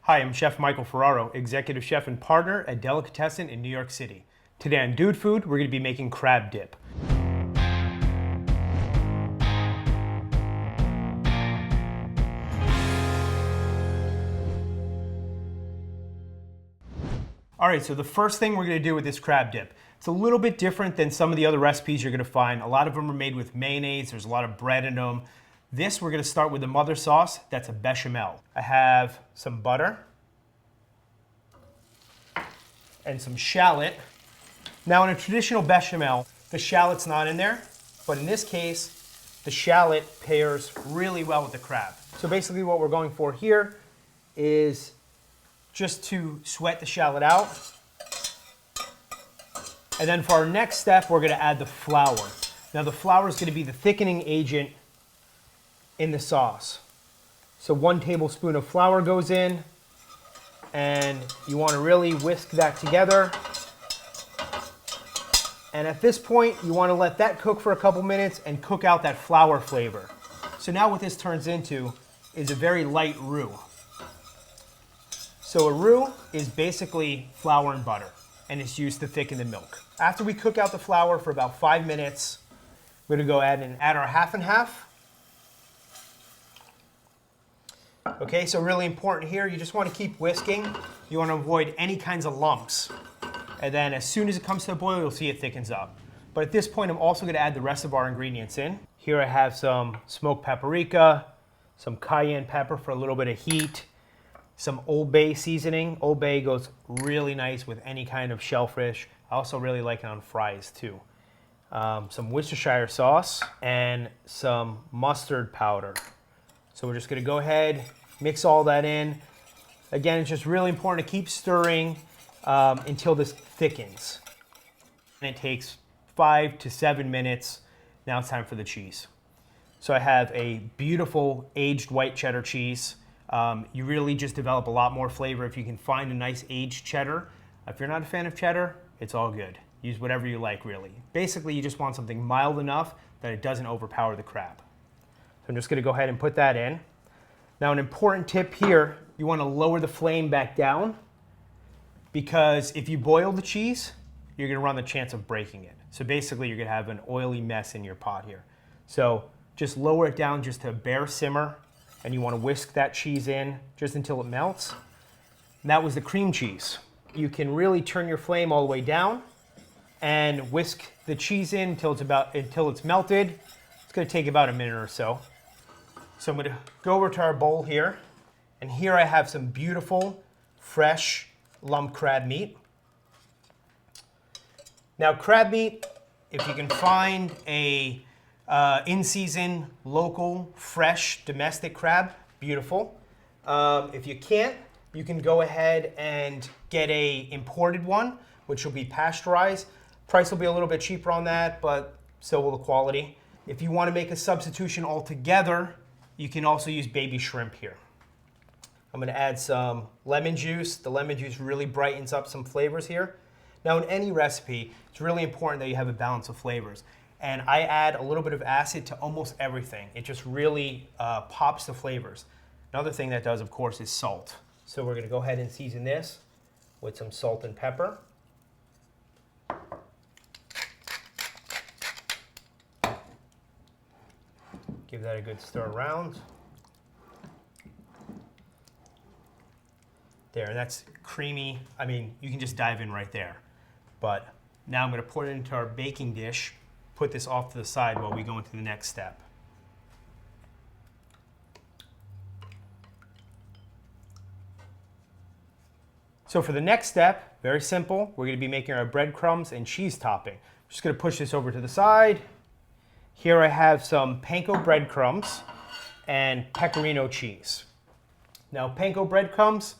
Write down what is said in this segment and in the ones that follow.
Hi, I'm Chef Michael Ferraro, Executive Chef and Partner at Delicatessen in New York City. Today on Dude Food, we're going to be making crab dip. Alright, so the first thing we're going to do with this crab dip, it's a little bit different than some of the other recipes you're going to find. A lot of them are made with mayonnaise, there's a lot of bread in them. This, we're going to start with the mother sauce, that's a Béchamel. I have some butter and some shallot. Now in a traditional Béchamel, the shallot's not in there, but in this case, the shallot pairs really well with the crab. So basically what we're going for here is just to sweat the shallot out. And then for our next step, we're gonna add the flour. Now the flour is gonna be the thickening agent in the sauce. So 1 tablespoon of flour goes in, and you wanna really whisk that together. And at this point, you wanna let that cook for a couple minutes and cook out that flour flavor. So now what this turns into is a very light roux. So a roux is basically flour and butter, and it's used to thicken the milk. After we cook out the flour for about 5 minutes, we're gonna go ahead and add our half and half. Okay, so really important here, you just wanna keep whisking. You wanna avoid any kinds of lumps. And then as soon as it comes to a boil, you'll see it thickens up. But at this point, I'm also gonna add the rest of our ingredients in. Here I have some smoked paprika, some cayenne pepper for a little bit of heat, some Old Bay seasoning. Old Bay goes really nice with any kind of shellfish. I also really like it on fries too. Some Worcestershire sauce and some mustard powder. So we're just gonna go ahead, mix all that in. Again, it's just really important to keep stirring until this thickens. And it takes 5 to 7 minutes. Now it's time for the cheese. So I have a beautiful aged white cheddar cheese. You really just develop a lot more flavor if you can find a nice aged cheddar. If you're not a fan of cheddar, it's all good. Use whatever you like, really. Basically, you just want something mild enough that it doesn't overpower the crab. So I'm just gonna go ahead and put that in. Now an important tip here, you wanna lower the flame back down, because if you boil the cheese, you're gonna run the chance of breaking it. So basically you're gonna have an oily mess in your pot here. So just lower it down just to a bare simmer, and you wanna whisk that cheese in just until it melts. And that was the cream cheese. You can really turn your flame all the way down and whisk the cheese in until it's melted. It's gonna take about a minute or so. So I'm gonna go over to our bowl here, and here I have some beautiful, fresh lump crab meat. Now crab meat, if you can find a in-season, local, fresh, domestic crab, beautiful. If you can't, you can go ahead and get a imported one, which will be pasteurized. Price will be a little bit cheaper on that, but so will the quality. If you want to make a substitution altogether, you can also use baby shrimp here. I'm going to add some lemon juice. The lemon juice really brightens up some flavors here. Now in any recipe, it's really important that you have a balance of flavors. And I add a little bit of acid to almost everything. It just really pops the flavors. Another thing that does, of course, is salt. So we're gonna go ahead and season this with some salt and pepper. Give that a good stir around. There, and that's creamy. I mean, you can just dive in right there. But now I'm gonna pour it into our baking dish, put this off to the side while we go into the next step. So for the next step, very simple, we're gonna be making our breadcrumbs and cheese topping. I'm just gonna push this over to the side. Here I have some panko breadcrumbs and pecorino cheese. Now panko breadcrumbs,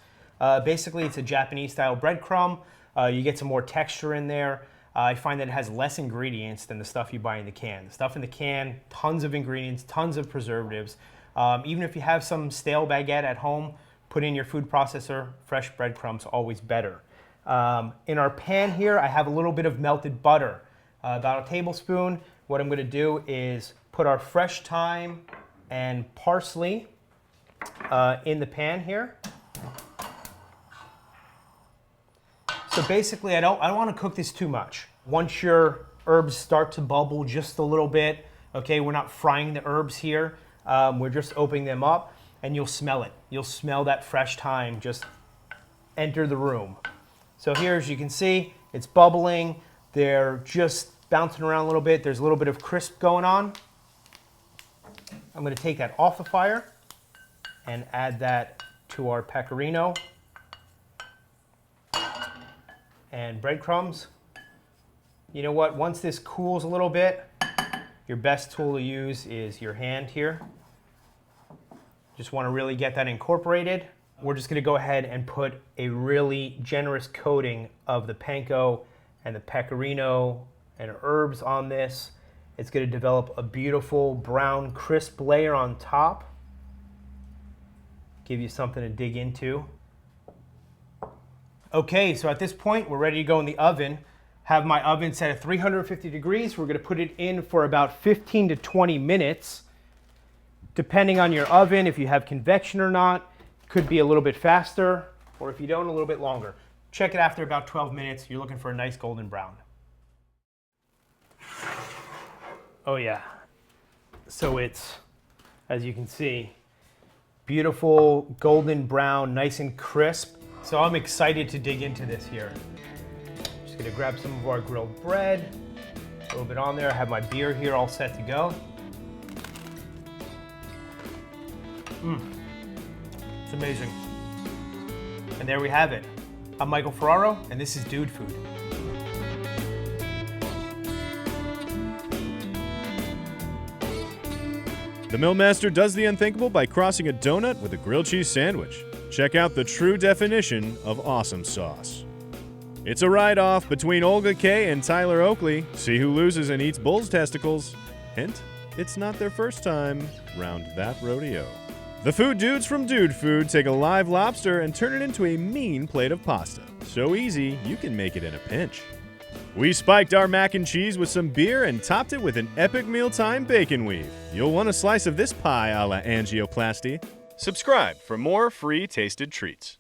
basically it's a Japanese style breadcrumb. You get some more texture in there. I find that it has less ingredients than the stuff you buy in the can. The stuff in the can, tons of ingredients, tons of preservatives. Even if you have some stale baguette at home, put in your food processor, fresh breadcrumbs, always better. In our pan here, I have a little bit of melted butter, about a tablespoon. What I'm gonna do is put our fresh thyme and parsley in the pan here. So basically, I don't want to cook this too much. Once your herbs start to bubble just a little bit, okay, we're not frying the herbs here. We're just opening them up, and you'll smell it. You'll smell that fresh thyme just enter the room. So here, as you can see, it's bubbling. They're just bouncing around a little bit. There's a little bit of crisp going on. I'm going to take that off the fire and add that to our pecorino and breadcrumbs. You know what? Once this cools a little bit, your best tool to use is your hand here. Just want to really get that incorporated. We're just going to go ahead and put a really generous coating of the panko and the pecorino and herbs on this. It's going to develop a beautiful brown crisp layer on top. Give you something to dig into. Okay, so at this point, we're ready to go in the oven. Have my oven set at 350 degrees. We're going to put it in for about 15 to 20 minutes. Depending on your oven, if you have convection or not, could be a little bit faster, or if you don't, a little bit longer. Check it after about 12 minutes. You're looking for a nice golden brown. Oh yeah. So it's, as you can see, beautiful golden brown, nice and crisp. So I'm excited to dig into this here. Just gonna grab some of our grilled bread, a little bit on there. I have my beer here all set to go. It's amazing. And there we have it. I'm Michael Ferraro, and this is Dude Food. The Millmaster does the unthinkable by crossing a donut with a grilled cheese sandwich. Check out the true definition of awesome sauce. It's a ride-off between Olga Kay and Tyler Oakley. See who loses and eats bull's testicles. Hint, it's not their first time round that rodeo. The food dudes from Dude Food take a live lobster and turn it into a mean plate of pasta. So easy, you can make it in a pinch. We spiked our mac and cheese with some beer and topped it with an epic mealtime bacon weave. You'll want a slice of this pie a la angioplasty. Subscribe for more free tasted treats.